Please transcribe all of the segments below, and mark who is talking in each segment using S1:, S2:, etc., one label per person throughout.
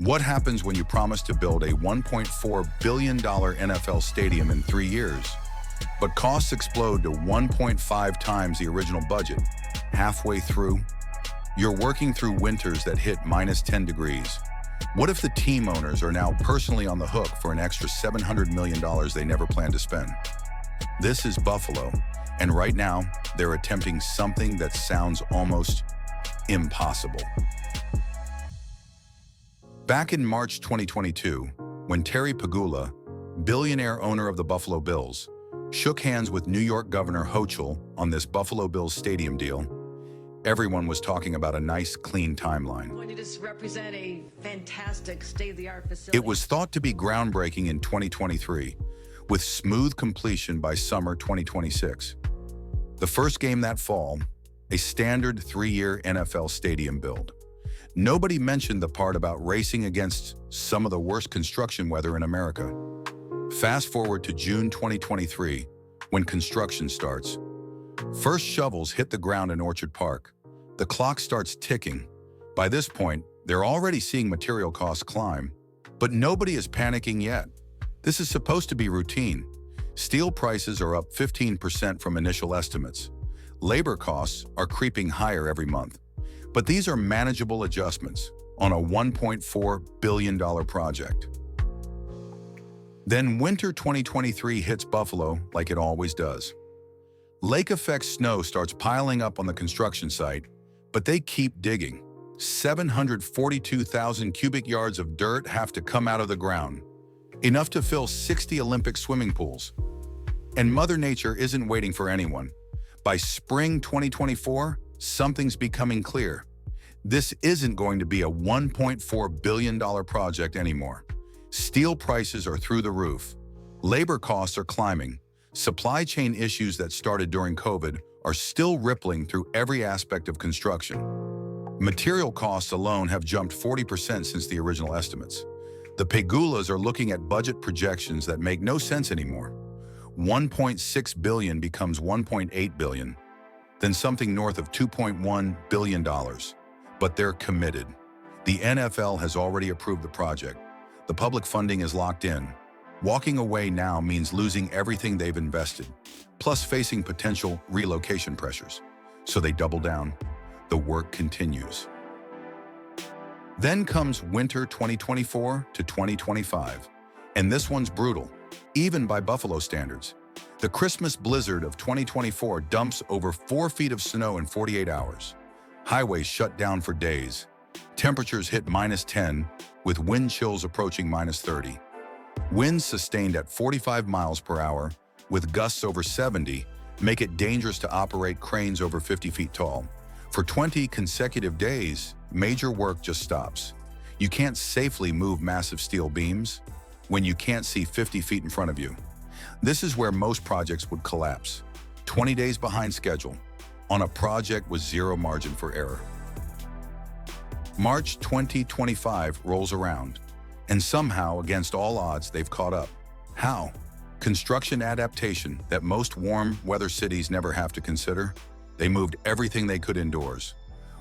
S1: What happens when you promise to build a $1.4 billion NFL stadium in 3 years, but costs explode to 1.5 times the original budget? Halfway through, you're working through winters that hit -10 degrees. What if the team owners are now personally on the hook for an extra $700 million they never planned to spend? This is Buffalo, and right now, they're attempting something that sounds almost impossible. Back in March 2022, when Terry Pegula, billionaire owner of the Buffalo Bills, shook hands with New York Governor Hochul on this Buffalo Bills stadium deal, everyone was talking about a nice, clean timeline.
S2: Going to just represent a fantastic state-of-the-art facility.
S1: It was thought to be groundbreaking in 2023, with smooth completion by summer 2026. The first game that fall, a standard 3-year NFL stadium build. Nobody mentioned the part about racing against some of the worst construction weather in America. Fast forward to June 2023, when construction starts. First shovels hit the ground in Orchard Park. The clock starts ticking. By this point, they're already seeing material costs climb, but nobody is panicking yet. This is supposed to be routine. Steel prices are up 15% from initial estimates. Labor costs are creeping higher every month. But these are manageable adjustments on a $1.4 billion project. Then winter 2023 hits Buffalo like it always does. Lake effect snow starts piling up on the construction site, but they keep digging. 742,000 cubic yards of dirt have to come out of the ground, enough to fill 60 Olympic swimming pools. And Mother Nature isn't waiting for anyone. By spring 2024, something's becoming clear. This isn't going to be a $1.4 billion project anymore. Steel prices are through the roof. Labor costs are climbing. Supply chain issues that started during COVID are still rippling through every aspect of construction. Material costs alone have jumped 40% since the original estimates. The Pegulas are looking at budget projections that make no sense anymore. $1.6 billion becomes $1.8 billion. Then something north of $2.1 billion. But they're committed. The NFL has already approved the project. The public funding is locked in. Walking away now means losing everything they've invested, plus facing potential relocation pressures. So they double down. The work continues. Then comes winter 2024 to 2025. And this one's brutal, even by Buffalo standards. The Christmas blizzard of 2024 dumps over 4 feet of snow in 48 hours. Highways shut down for days. Temperatures hit -10, with wind chills approaching -30. Winds sustained at 45 miles per hour, with gusts over 70, make it dangerous to operate cranes over 50 feet tall. For 20 consecutive days, major work just stops. You can't safely move massive steel beams when you can't see 50 feet in front of you. This is where most projects would collapse. 20 days behind schedule, on a project with zero margin for error. March 2025 rolls around, and somehow, against all odds, they've caught up. How? Construction adaptation that most warm weather cities never have to consider. They moved everything they could indoors.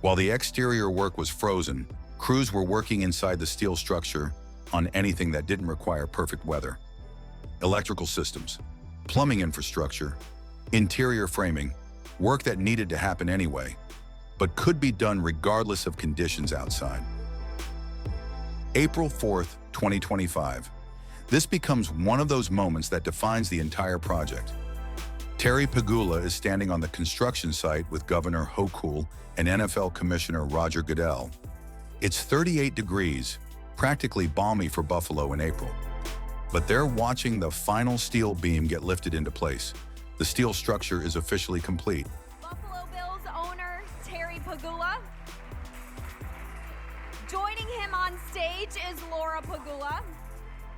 S1: While the exterior work was frozen, crews were working inside the steel structure on anything that didn't require perfect weather. Electrical systems, plumbing infrastructure, interior framing, work that needed to happen anyway, but could be done regardless of conditions outside. April 4th, 2025. This becomes one of those moments that defines the entire project. Terry Pegula is standing on the construction site with Governor Hochul and NFL Commissioner Roger Goodell. It's 38 degrees, practically balmy for Buffalo in April. But they're watching the final steel beam get lifted into place. The steel structure is officially complete.
S3: Buffalo Bills owner Terry Pegula. Joining him on stage is Laura Pegula.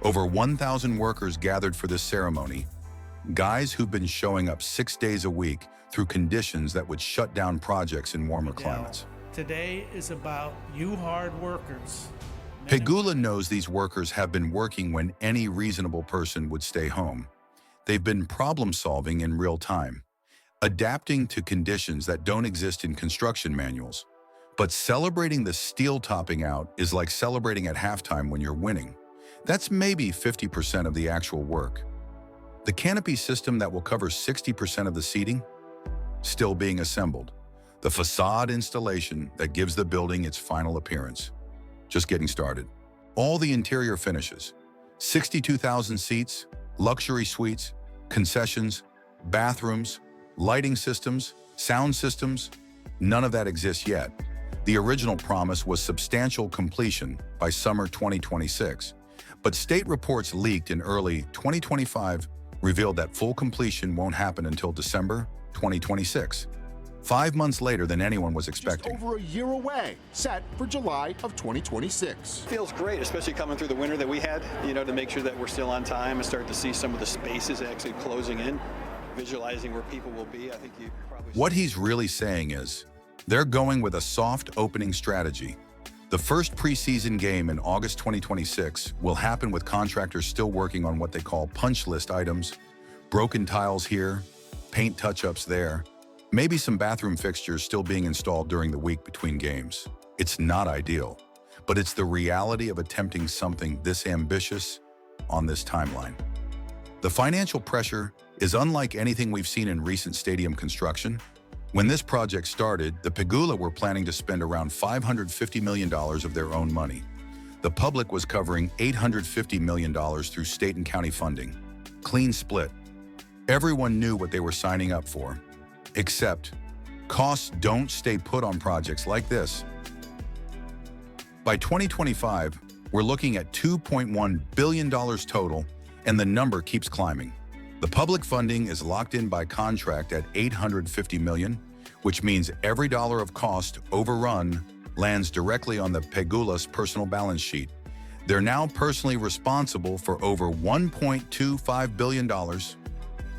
S1: Over 1,000 workers gathered for this ceremony. Guys who've been showing up 6 days a week through conditions that would shut down projects in warmer climates.
S4: Today is about you hard workers.
S1: Pegula knows these workers have been working when any reasonable person would stay home. They've been problem-solving in real time, adapting to conditions that don't exist in construction manuals. But celebrating the steel topping out is like celebrating at halftime when you're winning. That's maybe 50% of the actual work. The canopy system that will cover 60% of the seating? Still being assembled. The facade installation that gives the building its final appearance. Just getting started. All the interior finishes. 62,000 seats, luxury suites, concessions, bathrooms, lighting systems, sound systems. None of that exists yet. The original promise was substantial completion by summer 2026, but state reports leaked in early 2025 revealed that full completion won't happen until December 2026, 5 months later than anyone was expecting.
S5: Just over a year away, set for July of 2026.
S6: Feels great, especially coming through the winter that we had, to make sure that we're still on time and start to see some of the spaces actually closing in, visualizing where people will be. I think you probably...
S1: What he's really saying is, they're going with a soft opening strategy. The first preseason game in August 2026 will happen with contractors still working on what they call punch list items, broken tiles here, paint touch-ups there, maybe some bathroom fixtures still being installed during the week between games. It's not ideal, but it's the reality of attempting something this ambitious on this timeline. The financial pressure is unlike anything we've seen in recent stadium construction. When this project started, the Pegula were planning to spend around $550 million of their own money. The public was covering $850 million through state and county funding. Clean split. Everyone knew what they were signing up for. Except, costs don't stay put on projects like this. By 2025, we're looking at $2.1 billion total, and the number keeps climbing. The public funding is locked in by contract at $850 million, which means every dollar of cost overrun lands directly on the Pegula's personal balance sheet. They're now personally responsible for over $1.25 billion,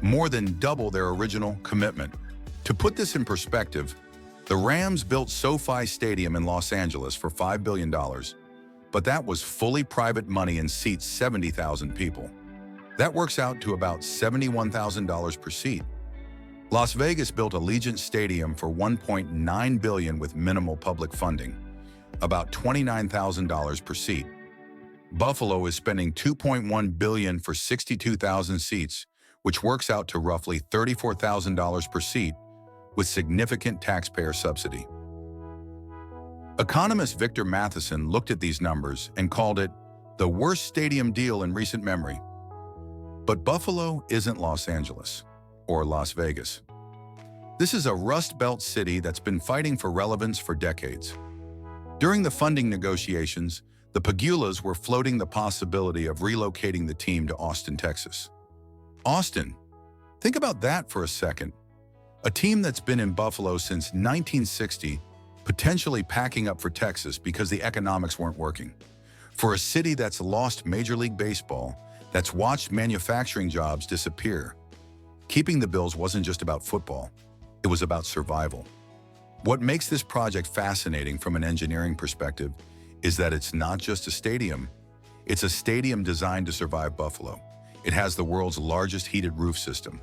S1: more than double their original commitment. To put this in perspective, the Rams built SoFi Stadium in Los Angeles for $5 billion, but that was fully private money and seats 70,000 people. That works out to about $71,000 per seat. Las Vegas built Allegiant Stadium for $1.9 billion with minimal public funding, about $29,000 per seat. Buffalo is spending $2.1 billion for 62,000 seats, which works out to roughly $34,000 per seat, with significant taxpayer subsidy. Economist Victor Matheson looked at these numbers and called it the worst stadium deal in recent memory. But Buffalo isn't Los Angeles or Las Vegas. This is a Rust Belt city that's been fighting for relevance for decades. During the funding negotiations, the Pegulas were floating the possibility of relocating the team to Austin, Texas. Austin, think about that for a second. A team that's been in Buffalo since 1960, potentially packing up for Texas because the economics weren't working. For a city that's lost Major League Baseball, that's watched manufacturing jobs disappear. Keeping the Bills wasn't just about football, it was about survival. What makes this project fascinating from an engineering perspective is that it's not just a stadium. It's a stadium designed to survive Buffalo. It has the world's largest heated roof system.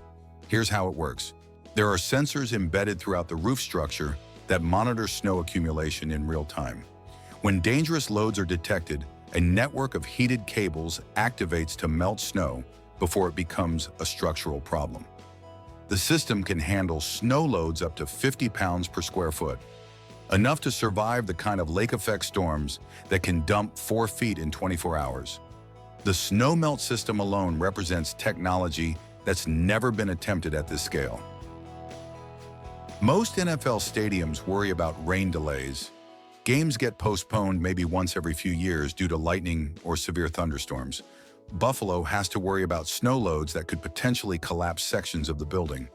S1: Here's how it works. There are sensors embedded throughout the roof structure that monitor snow accumulation in real time. When dangerous loads are detected, a network of heated cables activates to melt snow before it becomes a structural problem. The system can handle snow loads up to 50 pounds per square foot, enough to survive the kind of lake-effect storms that can dump 4 feet in 24 hours. The snow melt system alone represents technology that's never been attempted at this scale. Most NFL stadiums worry about rain delays. Games get postponed maybe once every few years due to lightning or severe thunderstorms. Buffalo has to worry about snow loads that could potentially collapse sections of the building.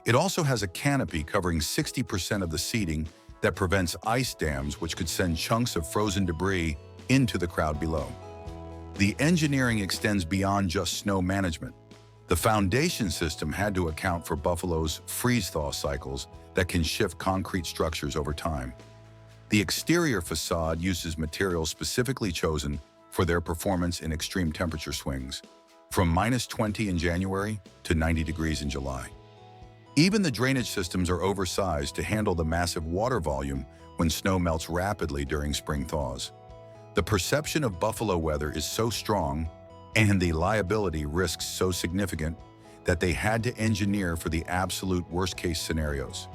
S1: It also has a canopy covering 60% of the seating that prevents ice dams, which could send chunks of frozen debris into the crowd below. The engineering extends beyond just snow management. The foundation system had to account for Buffalo's freeze-thaw cycles that can shift concrete structures over time. The exterior facade uses materials specifically chosen for their performance in extreme temperature swings, from -20 in January to 90 degrees in July. Even the drainage systems are oversized to handle the massive water volume when snow melts rapidly during spring thaws. The perception of Buffalo weather is so strong and the liability risks so significant that they had to engineer for the absolute worst-case scenarios.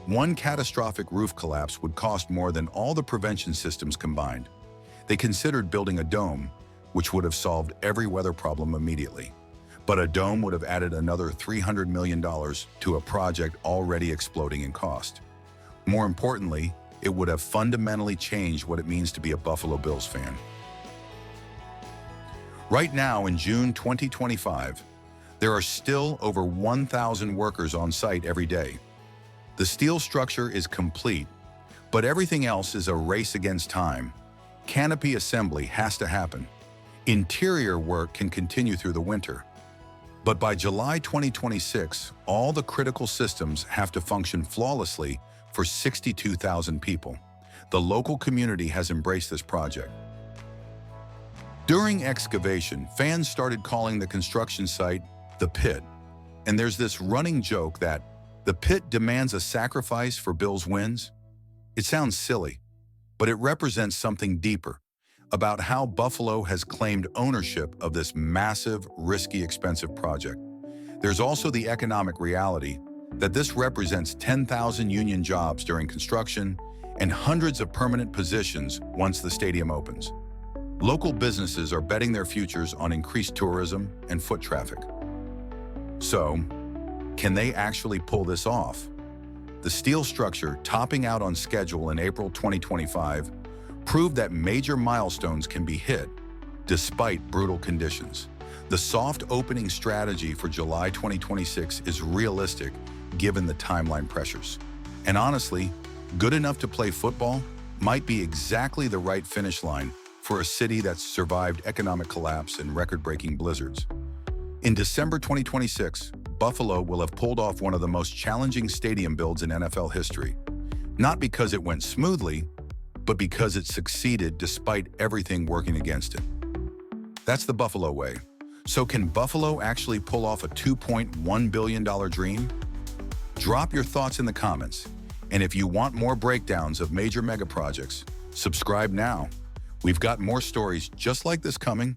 S1: One catastrophic roof collapse would cost more than all the prevention systems combined. They considered building a dome, which would have solved every weather problem immediately. But a dome would have added another $300 million to a project already exploding in cost. More importantly, it would have fundamentally changed what it means to be a Buffalo Bills fan. Right now, in June 2025, there are still over 1,000 workers on site every day. The steel structure is complete, but everything else is a race against time. Canopy assembly has to happen. Interior work can continue through the winter. But by July 2026, all the critical systems have to function flawlessly for 62,000 people. The local community has embraced this project. During excavation, fans started calling the construction site the pit. And there's this running joke that the pit demands a sacrifice for Bills wins. It sounds silly, but it represents something deeper about how Buffalo has claimed ownership of this massive, risky, expensive project. There's also the economic reality that this represents 10,000 union jobs during construction and hundreds of permanent positions once the stadium opens. Local businesses are betting their futures on increased tourism and foot traffic. So, can they actually pull this off? The steel structure, topping out on schedule in April 2025, proved that major milestones can be hit despite brutal conditions. The soft opening strategy for July 2026 is realistic given the timeline pressures. And honestly, good enough to play football might be exactly the right finish line for a city that's survived economic collapse and record-breaking blizzards. In December 2026, Buffalo will have pulled off one of the most challenging stadium builds in NFL history. Not because it went smoothly, but because it succeeded despite everything working against it. That's the Buffalo way. So can Buffalo actually pull off a $2.1 billion dream? Drop your thoughts in the comments. And if you want more breakdowns of major mega projects, subscribe now. We've got more stories just like this coming.